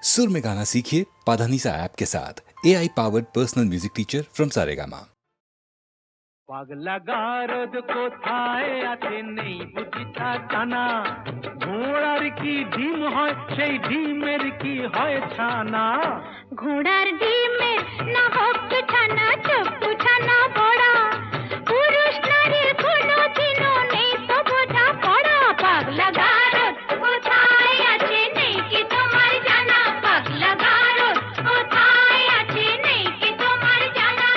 सुर में गाना सीखिए पाधानीसा ऐप के साथ। AI powered personal music teacher from Saregama. পাগলা গারদ কোথায় আছে নেই বুঝিতা জানা, ঘোড়ার কি ডিম হয় সেই ডিমের কি হয় ছানা, ঘোড়ার ডিমের না হোক ছানা ছোট্ট ছানা বড়া, পুরুষ নারীর কোনো চিহ্ন নেই তো বোঝা পড়া। পাগলা গারদ কোথায় আছে নেই কি তোমার জানা, পাগলা গারদ কোথায় আছে নেই কি তোমার জানা।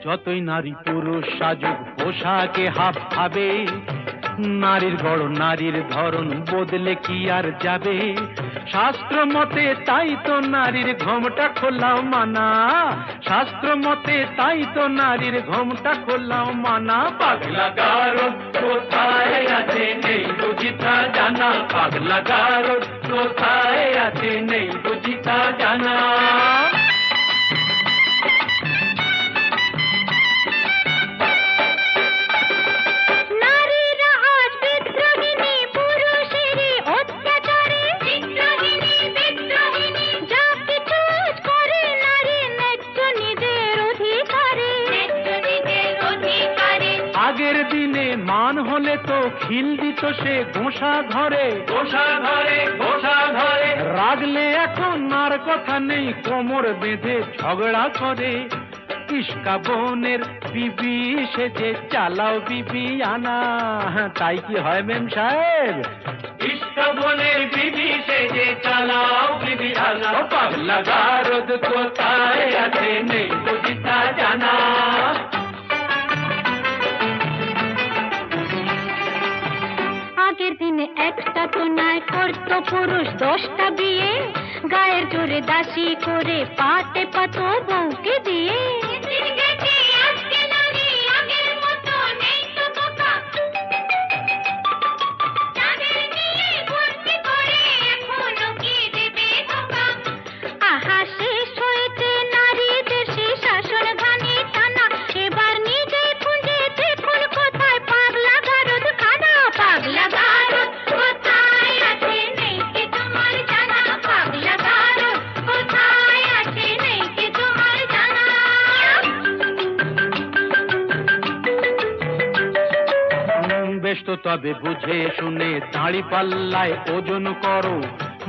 যতই নারী পুরুষ সাজুক পোশাকে হাব ভাবে, নারীর গড়ন নারীর ধরন বদলে কি আর যাবে, শাস্ত্র মতে তাই তো নারীর ঘোমটা খোলাও মানা, শাস্ত্র মতে তাই তো নারীর ঘোমটা খোলাও মানা। পাগলা গারদ কোথায় আছে নেই বুঝিতা জানা, পাগলা গারদ কোথায় আছে নেই বুঝিতা জানা। আগের দিনে মান হলে তো খিল দিত সে ঘোষা ঘরে, ঘোষা ঘরে ঘোষা ঘরে, রাগলে এখন আর কথা নেই কোমর বেঁধে ঝগড়া করে। ইস্কা বোনের বিবি সেজে চালাও বিবি আনা, তাই কি হয় মেম সাহেব? ইস্কা বোনের বিবি সেজে চালাও বিবি আনা। পাগলা গারদ কোথায় আছে নেই বুঝিতা জানা। আগের দিনে একটা তো নয় করতো পুরুষ 10টা বিয়ে, গায়ের জোরে দাসী করে পাটে পাতো বউকে দিয়ে। আহা শেষ হয়েছে নারীদের সে শাসন ঘানি টানা, এবার নিজে খুঁজে দেখুন কোথায় পাগলা গারদ খানা। পাগলা গারদ কোথায় আছে নেই কি তোমার জানা, পাগলা গারদ কোথায় আছে নেই কি তোমার জানা। বেশ তো তবে বুঝে শুনে দাঁড়ি পাল্লায় ওজন করো,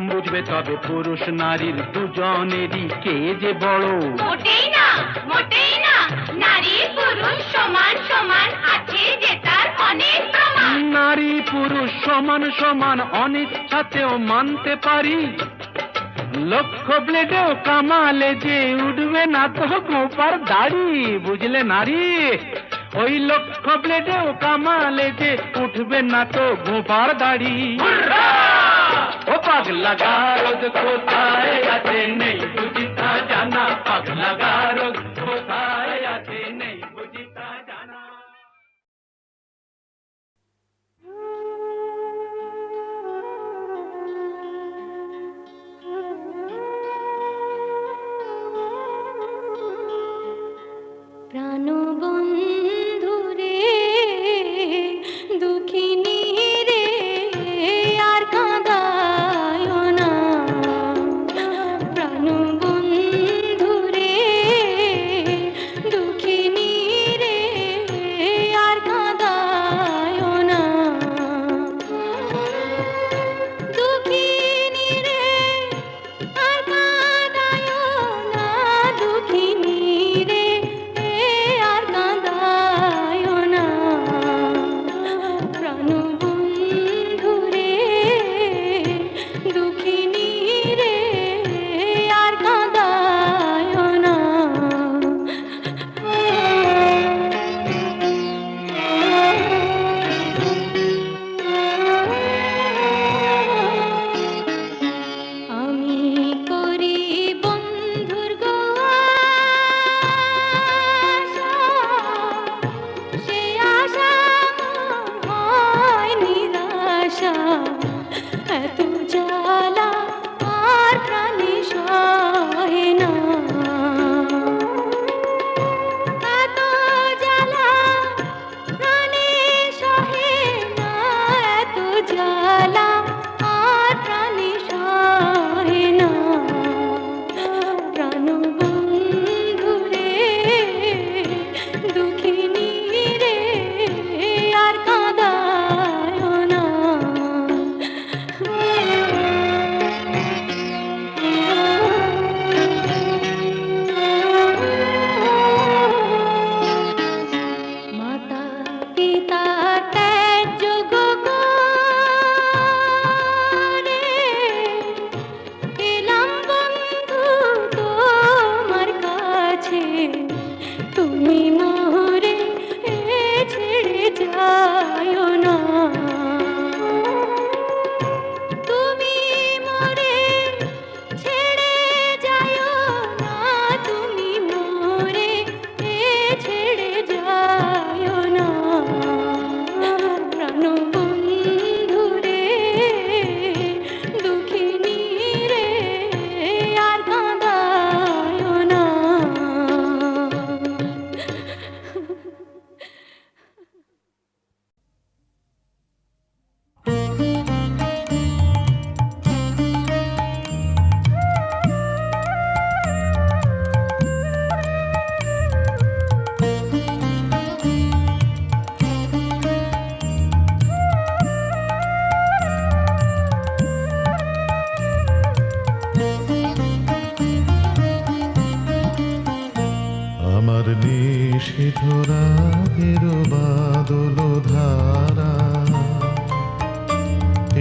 বুঝবে তবে পুরুষ নারীর দুজনেরই কে যে বড়। মোটেই না মোটেই না, নারী পুরুষ সমান সমান আছে যে তার অনেক প্রমাণ। নারী পুরুষ সমান সমান অনিচ্ছাতেও মানতে পারি, লক্ষ ব্লেডেও কামালে যে উঠবে না তো গোপার দাড়ি, বুঝলে নারী? ওই লক্ষ ব্লেডেও কামালে যে উঠবে না তো গোপার দাড়ি। ও পাগলা গারদ কোথায় আছে নেই বুঝিতা জানা, পাগলা গারদ কোথায় আছে নেই বুঝিতা জানা। প্রাণবন্ধু রে দুঃখিনী রে আর কাঁদায় না, প্রাণবন্ধু রে দুঃখিনী রে আর কাঁদায় না, দুঃখিনী রে আর কাঁদায় না, দুঃখিনী রে আর কাঁদায় না, প্রাণবন্ধু রে দুঃখিনী রে আর কাঁদায় না। আমি করি বন্ধুর গো আশা, সে আশা হয় নিরাশা, এত জ্বালা আর প্রাণে সহে না, এত জ্বালা প্রাণে সহে না, এত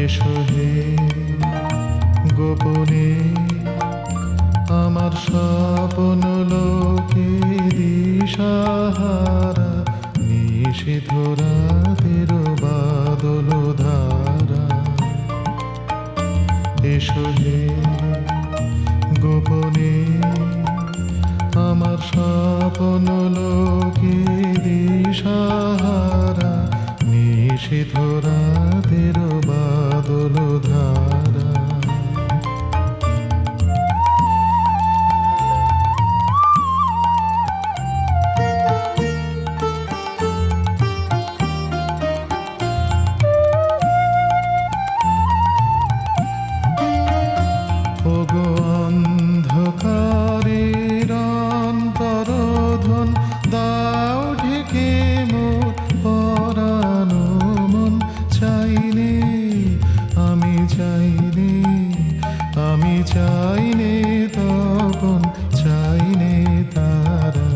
এসো হে গোপনে আমার স্বপ্ন লোকে দিশাহারা, নিষিদ্ধ রাতের বাদল ধারা। এসো হে গোপনে আমার স্বপ্ন লোকে দিশাহারা, নিষিদ্ধ রাতের বাদল ধারা। ওগো অন্ধকারের অন্তরোধন, দাও ঢেকে মোর পরানো মন। চাইনে আমি চাইনে, আমি চাইনে তপন, চাইনে তারা,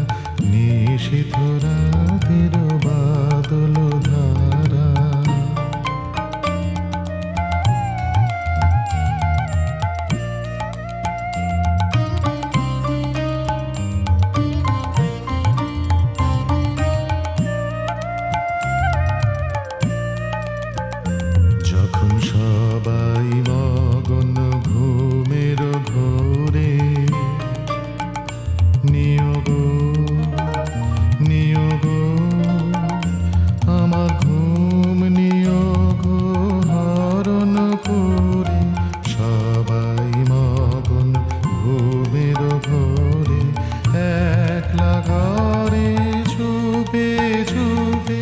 নিষিদ্ধ রাতের বাদল ধারা। যখন সবাই মগন ঘুমের ঘোরে, নিয়োগ নিয়োগ আমার ঘুম নিয়োগ হরণ করে। সবাই মগন ঘুমের ঘোরে, একলা ঘরে চুপে চুপে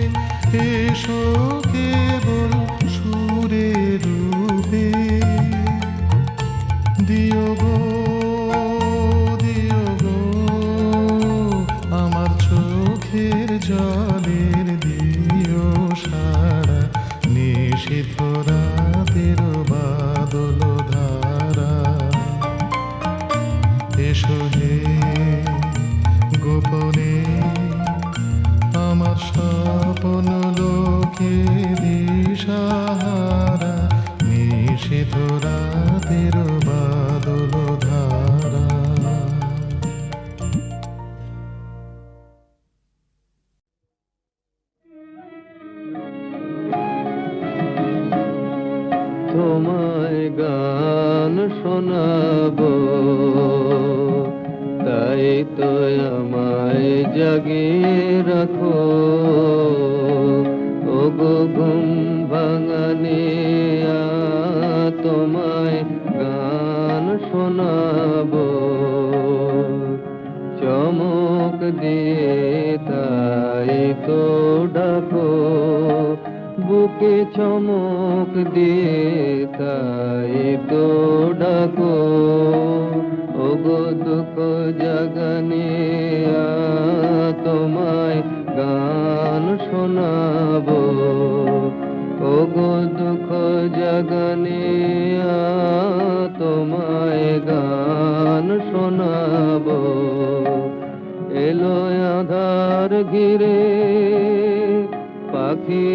এসো কেবল সুরে রূপে। দিও গো দিও গো আমার চোখের জলের দিও সারা, নিষিদ্ধ রাতের বাদল ধারা। এসো হে গোপনে আমার স্বপ্ন লোকে দিশাহারা, নিষিদ্ধ রাতের বাদল ধারা। তোমায় গান শোনাবো, তাই তো আমায় জাগিয়ে রাখো। ওগো ঘুম ভাঙানে তোমায় গান শোনাবো। চমক দিয়ে তাই তো ডাকো, বুকে চমক দিয়ে তাই তো ডাকো। ওগো দুঃখ জাগানে তোমায় গান শোনাবো। ওগো দুঃখ জাগানে তোমায় গান শোনাবো। এলো আধার ঘিরে পাখি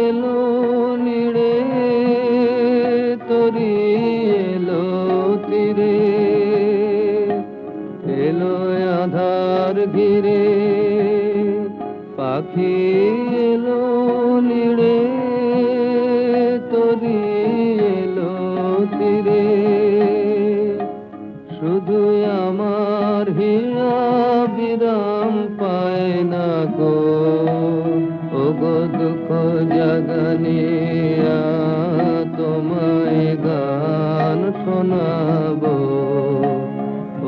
এলো নিড়ে, তরি এলো তীরে। এলো আধার ঘিরে পাখি এলো নিড়ে, তরি এলো তীরে। শুধু আমার হিয়া বিরাম পায় না গো। ওগো দুঃখ জাগানে তোমায় গান শোনাবো।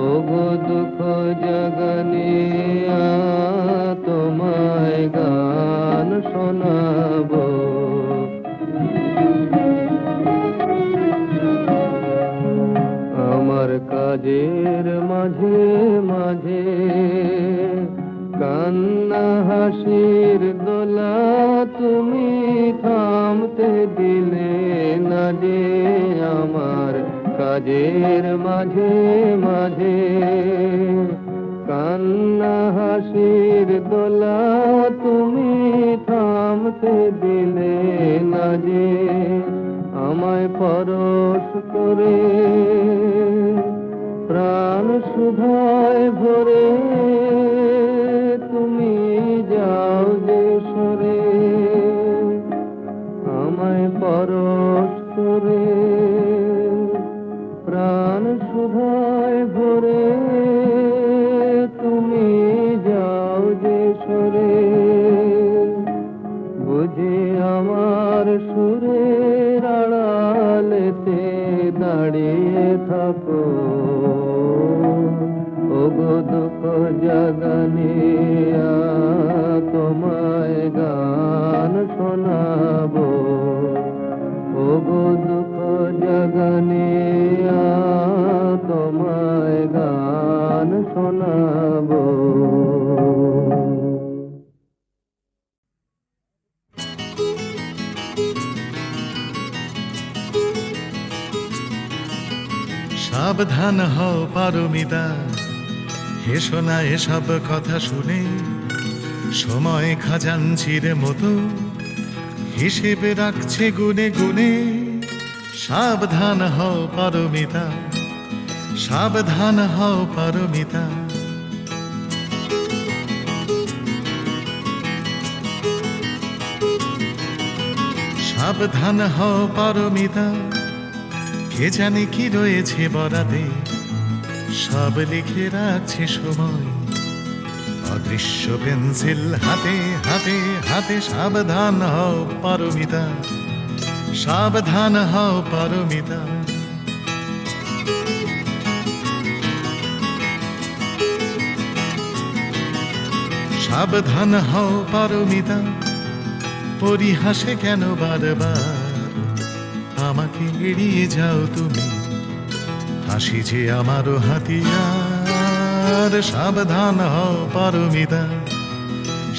ওগো দুঃখ জাগানে তোমায় গান শোনাবো। আমার কাজের মাঝে মাঝে কান্না হাসির দোলা, তুমি থামতে দিলে না যে। আমার কাজের মাঝে মাঝে কান্না হাসির দোলা, তুমি থামতে দিলে না যে। আমায় পরশ করে প্রাণ সুধায় ভরে তুমি যাও যে সরে আমায় পরশ করে প্রাণ সুধায় ভরে তুমি যাও যে সরে বুঝি আমার সুরের আড়ালেতে দাঁড়িয়ে থাকো ওগো দুঃখ জাগানিয়া তোমায় গান শোনাবো ওগো দুঃখ জাগানিয়া তোমায় গান শোনাবো। সাবধান হও পারমিতা, হেসো না এসব কথা শুনে, সময় খাজাঞ্চির মতো হিসেবে রাখছে গুনে গুনে। সাবধান হও পারমিতা, সাবধান হও পারমিতা। সাবধান হও পারমিতা, কে জানে কি রয়েছে বরাদে, সব লিখে রাখছে সময় অদৃশ্য পেন্সিল হাতে হাতে হাতে। সাবধান হও পারমিতা, সাবধান হও পারমিতা। সাবধান হও পারমিতা, পরিহাসে কেন বারবার আমাকে এড়িয়ে যাও তুমি, হাসি যে আমারও হাতিয়ার। সাবধান হও পারমিতা,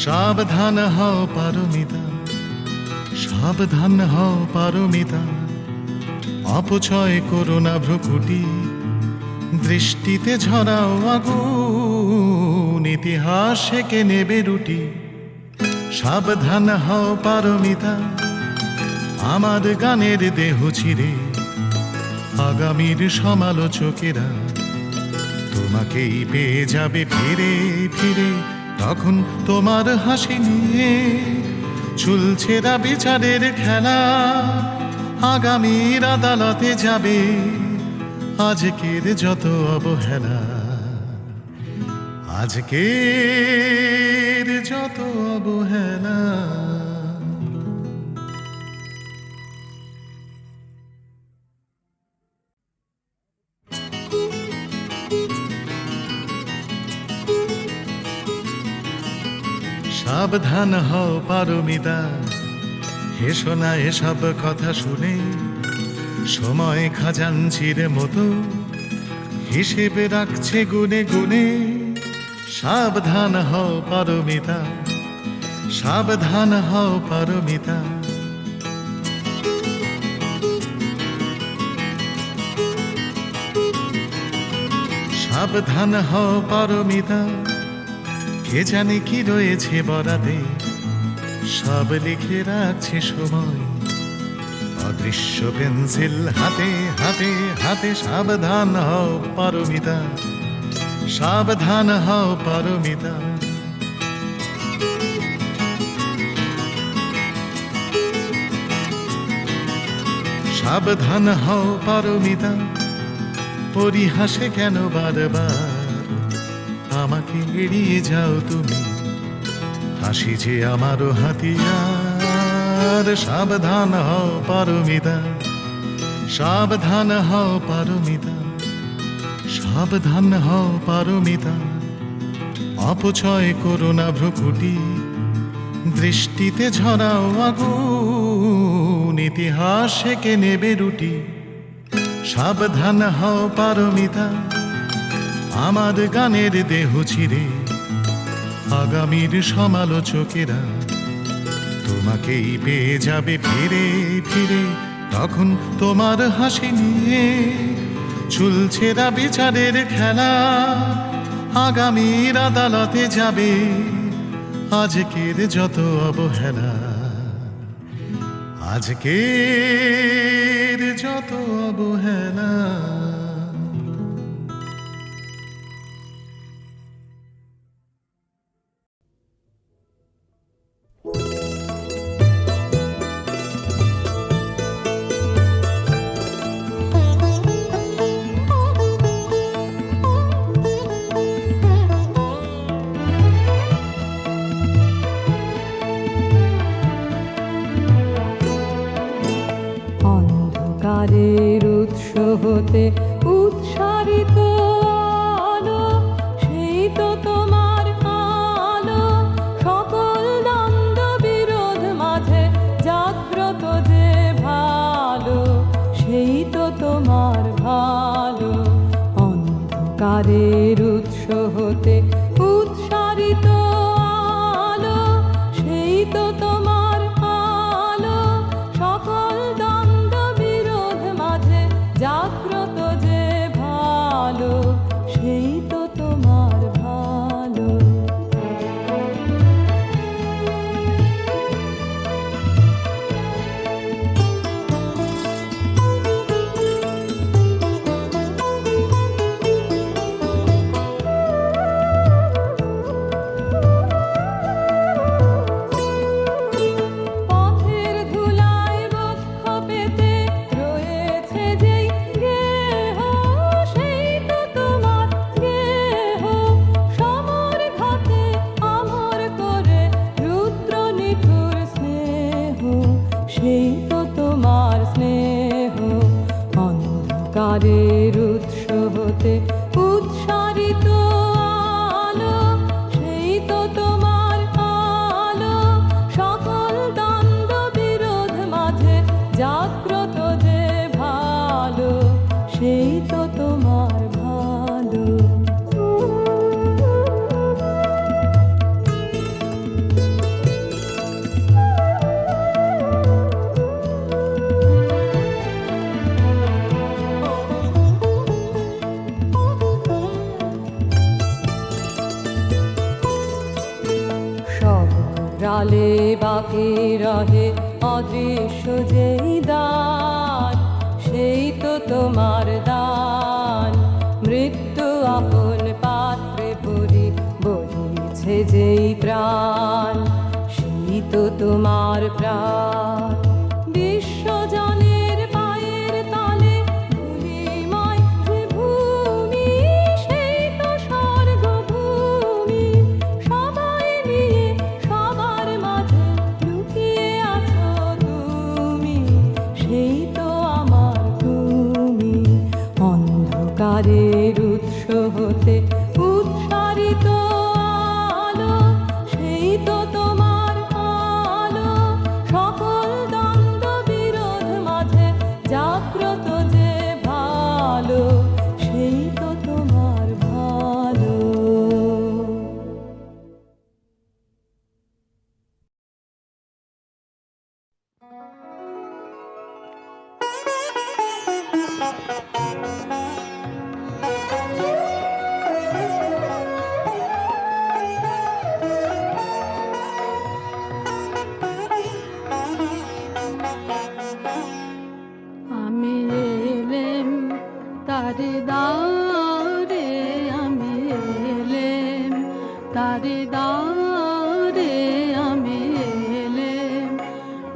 সাবধান হও পারমিতা, সাবধান হও পারমিতা। অপচয় করো না ভ্রুকুটি, দৃষ্টিতে ঝরাও আগুন, ইতিহাস সেকে নেবে রুটি। সাবধান হও পারমিতা, আমার গানের দেহ ছিঁড়ে আগামীর সমালোচকেরা তোমাকেই পেয়ে যাবে ফিরে ফিরে। তখন তোমার হাসি নিয়ে চলছেরা বিচারের খেলা, আগামীর আদালতে যাবে আজকের যত অবহেলা, আজকের যত অবহেলা। সাবধান হও পারমিতা, হেসো না এসব কথা শুনে, সময় খাজাঞ্চির মতো হিসেবে রাখছে গুনে গুনে। সাবধান হও পারমিতা, সাবধান হও পারমিতা। সাবধান হও পারমিতা, কে জানে কি রয়েছে বরাদে, সব লিখে রাখছে সময় অদৃশ্য পেন্সিল হাতে হাতে হাতে। সাবধান হও পারমিতা, সাবধান হও পারমিতা। সাবধান হও পারমিতা, পরিহাসে কেন বারবার আমাকে এড়িয়ে যাও তুমি, হাসি যে আমারও হাতিয়ার। সাবধান হও পারমিতা, সাবধান হও পারমিতা, সাবধান হও পারমিতা। অপচয় করো না ভ্রুকুটি, দৃষ্টিতে ঝরাও আগুন, ইতিহাস সেকে নেবে রুটি। সাবধান হও পারমিতা, আমার গানের দেহ ছিঁড়ে আগামীর সমালোচকেরা তোমাকেই পেয়ে যাবে ফিরে ফিরে। তখন তোমার হাসি নিয়ে চলছেরা বিচারের খেলা, আগামীর আদালতে যাবে আজকের যত অবহেলা, আজকের চোখের যত অবহেলা অন্ধকারের উৎস হতে উৎসারিত আলো, সেই তো তোমার আলো। সকল দ্বন্দ্ব বিরোধ মাঝে জাগ্রত যে ভালো, সেই তো তোমার ভালো। অন্ধকারের উৎস হতে উৎসারিত আলো, সেই তো তোমার আলো। সকল দ্বন্দ্ব বিরোধ মাঝে জাগ্রত যে ভালো, সেই তো তোমার ভালো। পথের ধুলায় বক্ষ পেতে রয়েছে যেই গেহ, সেই তো তোমার গেহ। সমর ঘাতে আমর করে রুদ্র নিঠুর স্নেহ, সেই তো তোমার স্নেহ। অন্ধকারের উৎস হতে উৎসারিত আলো, সেই তো তোমার আলো। সকল দ্বন্দ্ব বিরোধ মাঝে জাগ্রত যে ভালো, সেই তো তোমার ভালো। সব রালে বাকি রহে অদৃশ্য যেই দান, সেই তো তোমার দান। মৃত্যু আপন পাত্রে ভরি বহিছে যেই প্রাণ, সেই তো তোমার প্রাণ। বিশ্বজনের পায়ের তলে ধূলিময় যে ভূমি, সেই তো স্বর্গভূমি। সবাই নিয়ে সবার মাঝে লুকিয়ে আছো তুমি, সেই তো আমার তুমি। অন্ধকারের উৎস হতে উৎসারিত আলো, সেই তো তোমার আলো। সকল দ্বন্দ্ব বিরোধ মাঝে জাগ্রত যে ভালো, সেই তো তোমার ভালো। আমি এলেম তারে দারে, আমি এলেম তারে দারে, আমি এলেম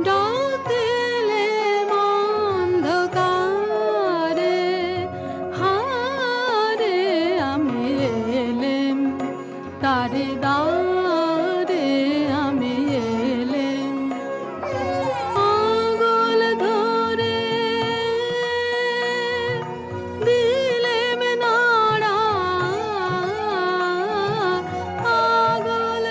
ডাক দিলেম অন্ধকারে। হারে আমি এলেম তারে দারে, আমি এলেম আঙুল ধরে দিলেম নাড়া, আঙুল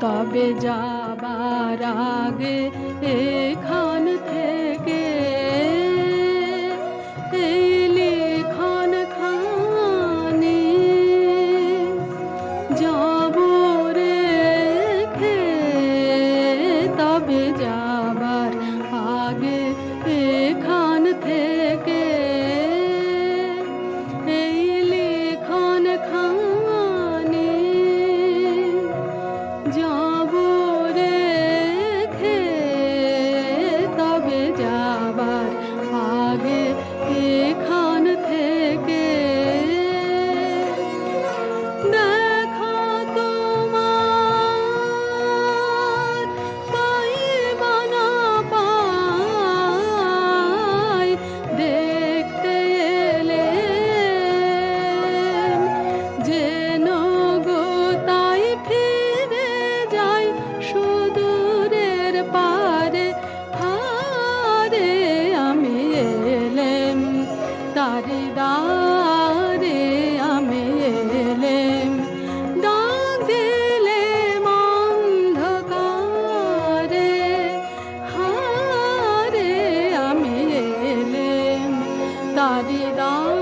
তবে যাবার আগে এখান থেকে এই লিখন খানি যাব রেখে, তবে যাবার আগে এখান থেকে এই লিখন খানি যাব রেখে, তবে যাবার আগে এখান থেকে দেখা তোমার পাই বা না পাই, দেখতে এলে যেন গো তাই ফিরে যাই সুদূরের পারে। হারে আমি এলেম তারি দ্বারে, আমি এলেম ডাক দিলেম অন্ধকারে। হারে আমি এলেম তারি দ্বারে।